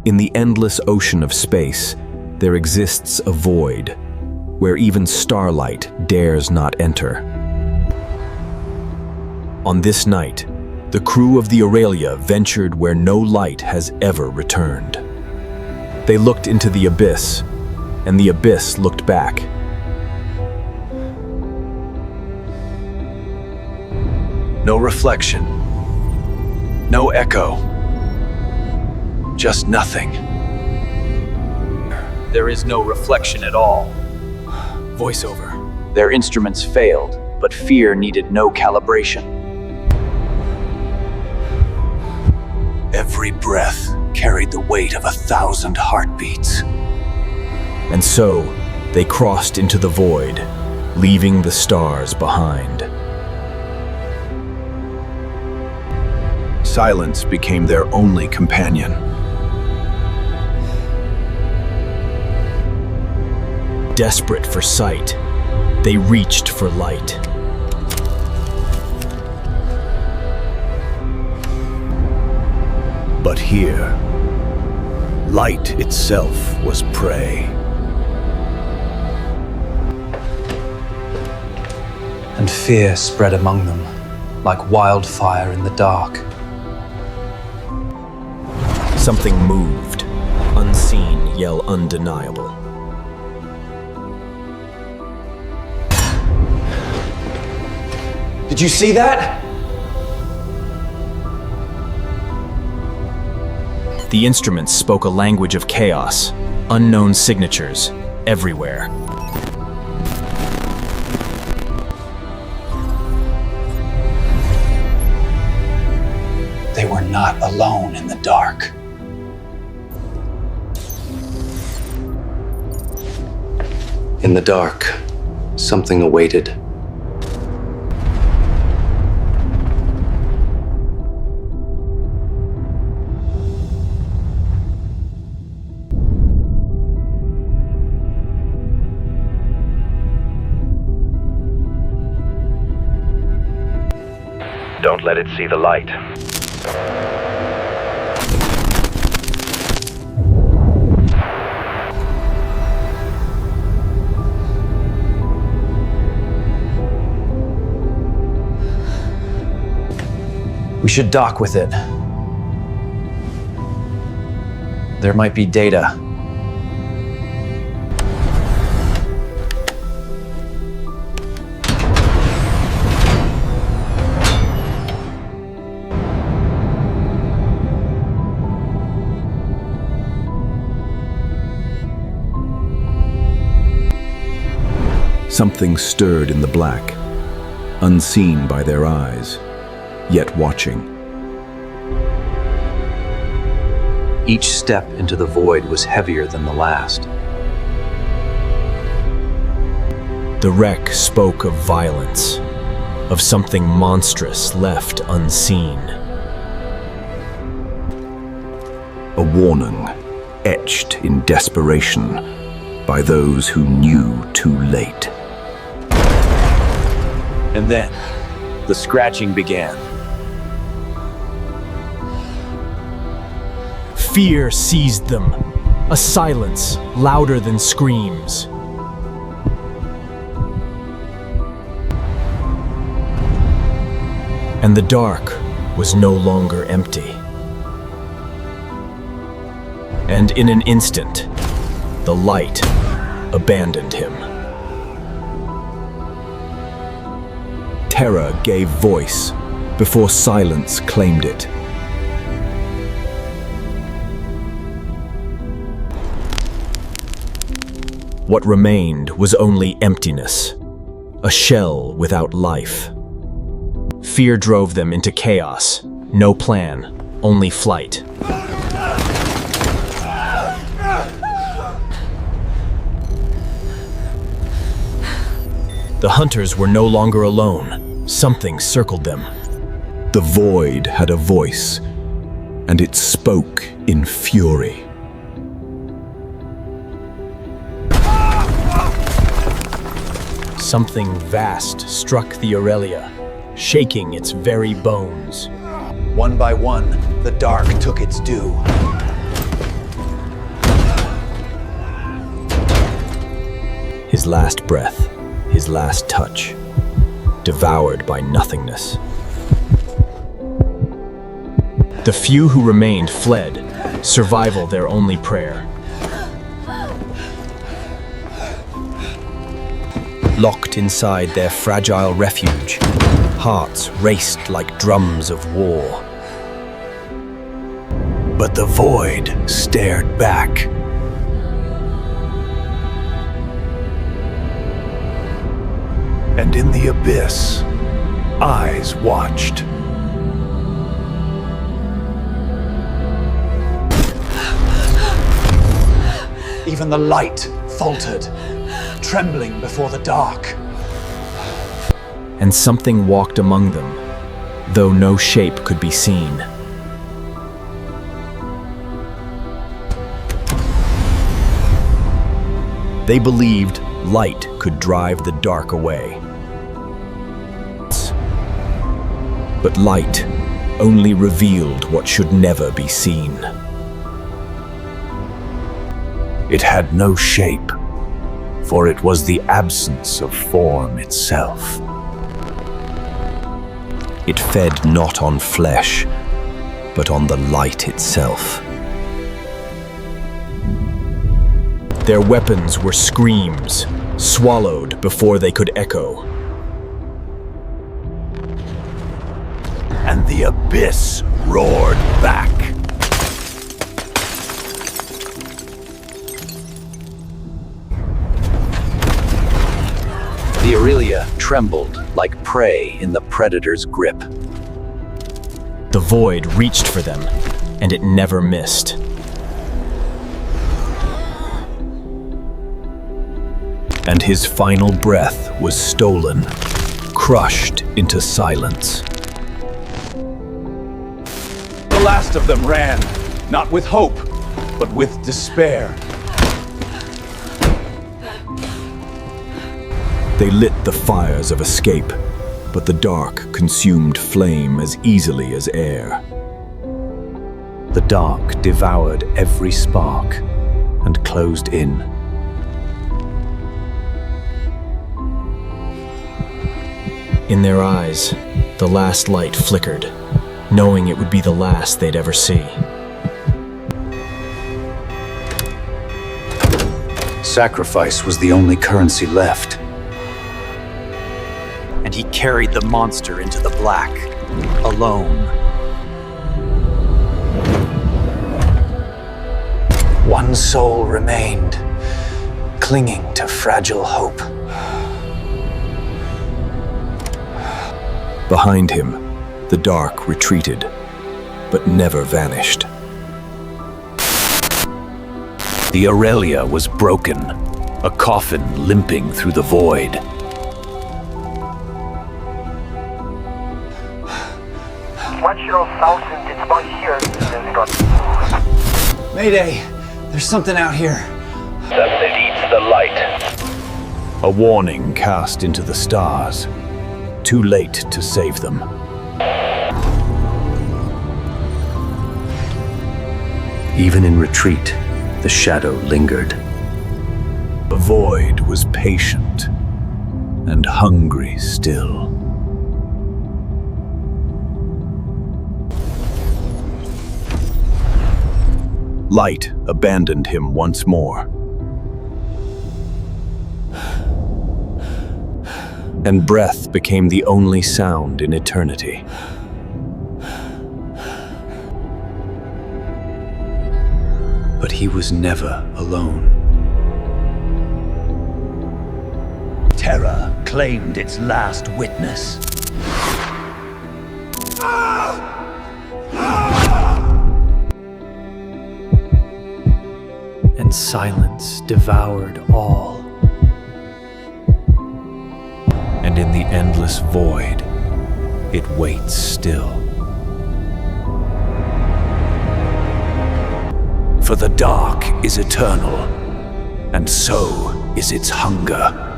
In the endless ocean of space, there exists a void, where even starlight dares not enter. On this night, the crew of the Aurelia ventured where no light has ever returned. They looked into the abyss, and the abyss looked back. No reflection, no echo, just nothing. There is no reflection at all. Voiceover. Their instruments failed, but fear needed no calibration. Every breath carried the weight of 1,000 heartbeats. And so, they crossed into the void, leaving the stars behind. Silence became their only companion. Desperate for sight, they reached for light. But here, light itself was prey. And fear spread among them, like wildfire in the dark. Something moved, unseen yet undeniable. Did you see that? The instruments spoke a language of chaos, unknown signatures, everywhere. They were not alone in the dark. In the dark, something awaited. Don't let it see the light. We should dock with it. There might be data. Something stirred in the black, unseen by their eyes, yet watching. Each step into the void was heavier than the last. The wreck spoke of violence, of something monstrous left unseen. A warning etched in desperation by those who knew too late. And then, the scratching began. Fear seized them, a silence louder than screams. And the dark was no longer empty. And in an instant, the light abandoned him. Terror gave voice before silence claimed it. What remained was only emptiness, a shell without life. Fear drove them into chaos, no plan, only flight. The hunters were no longer alone. Something circled them. The void had a voice, and it spoke in fury. Something vast struck the Aurelia, shaking its very bones. One by one, the dark took its due. His last breath, his last touch, devoured by nothingness. The few who remained fled, survival their only prayer. Locked inside their fragile refuge, hearts raced like drums of war. But the void stared back. And in the abyss, eyes watched. Even the light faltered, trembling before the dark. And something walked among them, though no shape could be seen. They believed light could drive the dark away. But light only revealed what should never be seen. It had no shape, for it was the absence of form itself. It fed not on flesh, but on the light itself. Their weapons were screams, swallowed before they could echo. And the abyss roared back. The Aurelia trembled like prey in the predator's grip. The void reached for them, and it never missed. And his final breath was stolen, crushed into silence. The last of them ran, not with hope, but with despair. They lit the fires of escape, but the dark consumed flame as easily as air. The dark devoured every spark and closed in. In their eyes, the last light flickered, knowing it would be the last they'd ever see. Sacrifice was the only currency left. And he carried the monster into the black, alone. One soul remained, clinging to fragile hope. Behind him, the dark retreated, but never vanished. The Aurelia was broken, a coffin limping through the void. Mayday! There's something out here. That eats the light. A warning cast into the stars. Too late to save them. Even in retreat, the shadow lingered. The void was patient and hungry still. Light abandoned him once more. And breath became the only sound in eternity. But he was never alone. Terror claimed its last witness. And silence devoured all. And in the endless void, it waits still. For the dark is eternal, and so is its hunger.